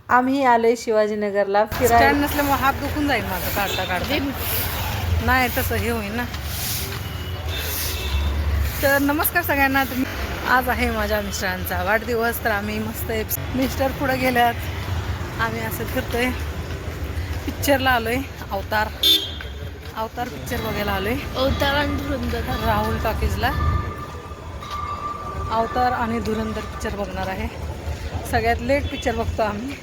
आम्ही आलोय शिवाजीनगरला फिरायला. स्टँड नसल्यामुळे हात दुखून जाईल माझं काढता काढता. नाही तसं हे होईल ना. तर नमस्कार सगळ्यांना. आज आहे माझ्या मिस्टरांचा वाढदिवस. तर आम्ही मस्त मिस्टर पुढे गेल्यात, आम्ही असं फिरतोय. पिक्चरला आलोय. अवतार पिक्चर बघायला आलोय. अवतार आणि धुरंधर. राहुल टॉकीजला अवतार आणि धुरंधर पिक्चर बघणार आहे. सगळ्यात लेट पिक्चर बघतो आम्ही.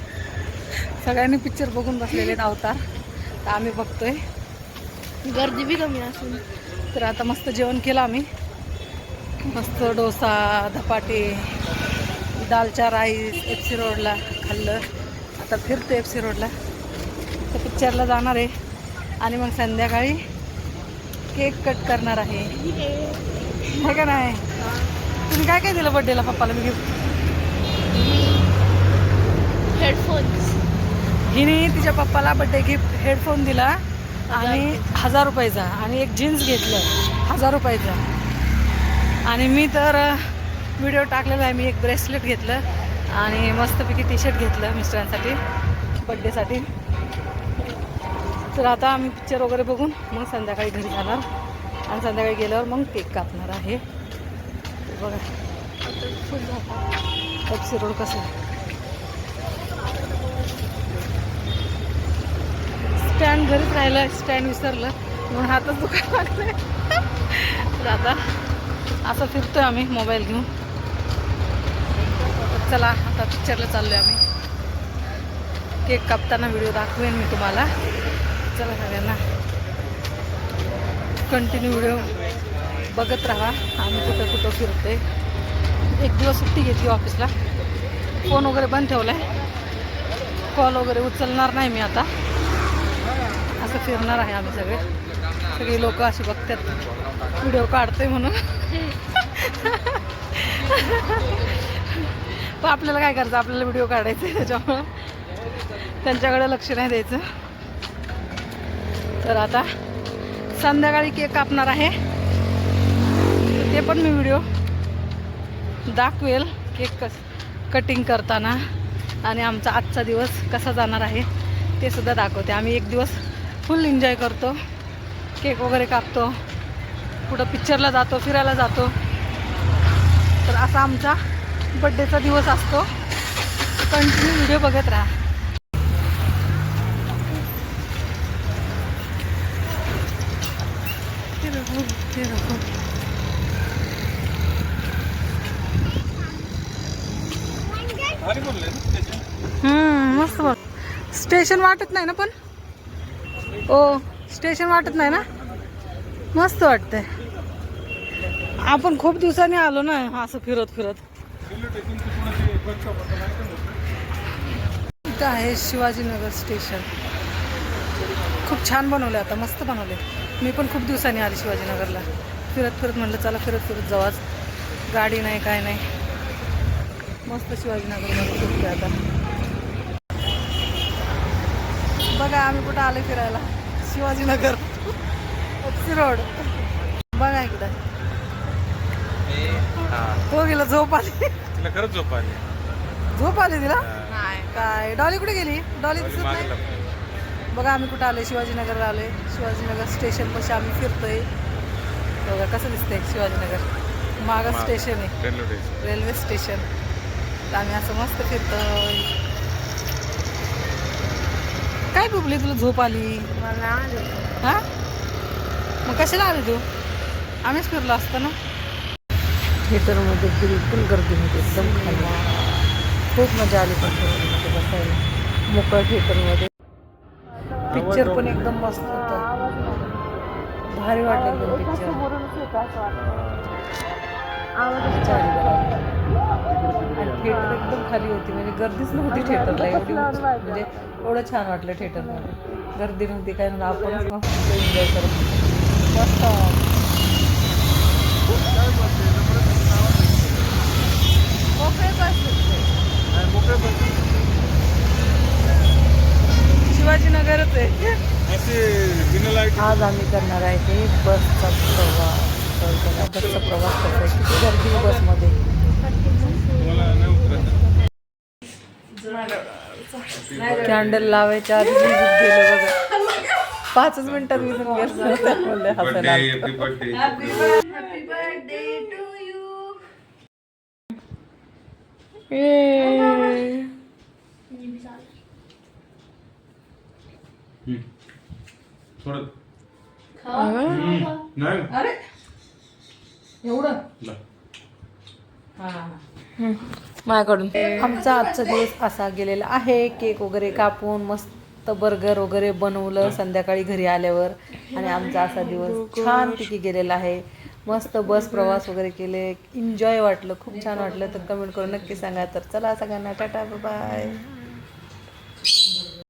सगळ्यांनी पिक्चर बघून बसलेले आहेत अवतार, तर आम्ही बघतोय. गर्दी बी कमी असून. तर आता मस्त जेवण केलं आम्ही. मस्त डोसा, धपाटे, दालचा राईस FC रोडला खाल्लं. आता फिरतो FC रोडला. तर पिक्चरला जाणार आहे आणि मग संध्याकाळी केक कट करणार आहे. हे का नाही? तुम्ही काय काय दिलं बड्डेला पप्पाला मी गिफ्ट? हेडफोन्स. हिने तिच्या पप्पाला बड्डे गिफ्ट हेडफोन दिला आणि 1000 रुपयाचा, आणि एक जीन्स घेतलं 1000 रुपयाचा. आणि मी तर व्हिडिओ टाकलेला आहे. मी एक ब्रेसलेट घेतलं आणि मस्तपैकी टी-शर्ट घेतलं मिस्टरांसाठी बड्डेसाठी. तर आता आम्ही पिक्चर वगैरे बघून मग संध्याकाळी घरी जाणार, आणि संध्याकाळी गेल्यावर मग केक कापणार आहे. बघा FC रोड कसं आहे. स्टँड घरीच राहिलं, स्टँड विसरलं म्हणून हातच दुखायला लागले. तर आता असं फिरतोय आम्ही मोबाईल घेऊन. चला आता पिक्चरला चाललोय आम्ही. केक कापताना व्हिडिओ दाखवेन मी तुम्हाला. चला सगळ्यांना कंटिन्यू व्हिडिओ बघत राहा. आम्ही कुठं फिरतोय. एक दिवस सुट्टी घेतली ऑफिसला. फोन वगैरे बंद ठेवला आहे. कॉल वगैरे उचलणार नाही मी आता. असं फिरणार आहे आम्ही सगळे लोक अशी बघतात व्हिडिओ काढतोय म्हणून. पण आपल्याला काय करायचं, आपल्याला व्हिडिओ काढायचे, त्याच्यामुळं त्यांच्याकडे लक्ष नाही द्यायचं. तर आता संध्याकाळी केक कापणार आहे, ते पण मी व्हिडिओ दाखवेल. केक कटिंग करताना आणि आमचा आजचा दिवस कसा जाणार आहे ते सुद्धा दाखवते. आम्ही एक दिवस फुल एन्जॉय करतो, केक वगैरे कापतो, कुठं पिक्चरला जातो, फिरायला जातो. तर असा आमचा बड्डेचा दिवस असतो. कंटिन्यू व्हिडिओ बघत राहा. मस्त बघ. स्टेशन वाटत नाही ना, पण स्टेशन वाटत नाही ना. मस्त वाटतंय. आपण खूप दिवसांनी आलो ना असं फिरत. इथं आहे शिवाजीनगर स्टेशन. खूप छान बनवले, आता मस्त बनवले. मी पण खूप दिवसांनी आली शिवाजीनगरला. फिरत म्हणलं चला फिरत जाऊ आज. गाडी नाही काय नाही. मस्त शिवाजीनगरमध्ये फिरतोय आता. बघा आम्ही कुठं आलो फिरायला. Shivajinagar FC road. बघा इकडं. हो गेला. झोप आली तिला. खरंच झोप आली तिला. काय डॉली कुठे गेली? डॉली दिसत नाही. बघा आम्ही कुठं आलोय, शिवाजीनगरला आलोय. शिवाजीनगर स्टेशन पाशी आम्ही फिरतोय. बघा कसं दिसतंय शिवाजीनगर. मागं स्टेशन आहे, रेल्वे स्टेशन. तर आम्ही असं मस्त फिरतोय. काय बुबली तुला झोप आली? मला हा, मग कशाला आली तू? आम्हीच फिरलो असतो ना. थिएटरमध्ये बिलकुल गर्दी होती, एकदम खाली. खूप मजा आली पण थिएटरमध्ये बसायला, मोकळं थिएटरमध्ये. पिक्चर पण एकदम मस्त होतं, भारी वाटलं एकदम पिक्चर. थिएटर एकदम खाली होती, म्हणजे गर्दीच नव्हती थिएटरला. एवढी म्हणजे एवढं छान वाटलं थिएटरमध्ये. गर्दी नव्हती काय नव्हतं. आपणच मस्त एन्जॉय करत मस्त. शिवाजीनगरच आहे. आज आम्ही करणार आहे ते बसचा प्रवास. बसचा प्रवास करताय. किती गर्दी बसमध्ये. कॅन्डल लावायच्या आधी निघून गेलं बघा. 5 मिनिटात निघून गेलं. बोलले हसायला आलं. नाही एवढं माझ्याकडून आमचा आजचा दिवस असा गेलेला आहे. केक वगैरे कापून मस्त बर्गर वगैरे बनवलं संध्याकाळी घरी आल्यावर आणि आमचा असा दिवस छानपैकी गेलेला आहे. मस्त बस प्रवास वगैरे केले, एन्जॉय वाटलं, खूप छान वाटलं. तर कमेंट करून नक्की सांगा. तर चला सगळ्यांना टाटा बाय.